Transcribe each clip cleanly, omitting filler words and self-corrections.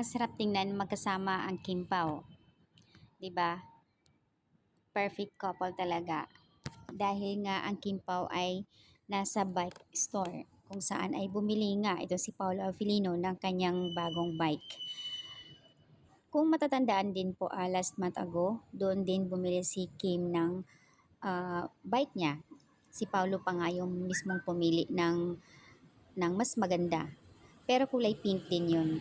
Ang sarap tingnan magkasama ang Kim Pao, 'di ba? Perfect couple talaga. Dahil nga ang Kim Pao ay nasa bike store kung saan ay bumili nga ito si Paolo Avellino ng kanyang bagong bike. Kung matatandaan din po, last month ago, doon din bumili si Kim ng bike niya. Si Paolo pa nga yung mismong pumili ng mas maganda. Pero kulay pink din yun.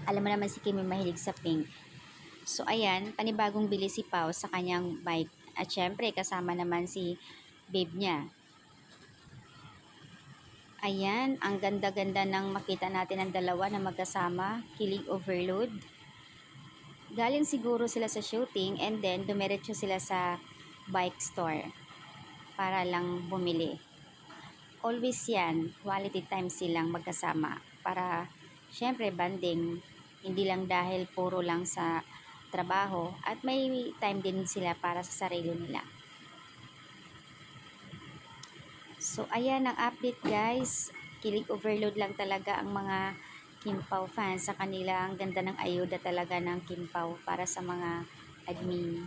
Alam mo naman si Kim ay mahilig sa pink. So ayan, panibagong bili si Pao sa kanyang bike. At syempre kasama naman si babe niya. Ayan, ang ganda-ganda ng makita natin ang dalawa na magkasama. Kilig overload. Galing siguro sila sa shooting and then dumiretso sila sa bike store para lang bumili. Always yan, quality time silang magkasama para syempre banding, hindi lang dahil puro lang sa trabaho at may time din sila para sa sarili nila. So ayan ang update guys, kilig overload lang talaga ang mga Kim Pao fans sa kanila. Ang ganda ng ayuda talaga ng Kim Pao para sa mga admin.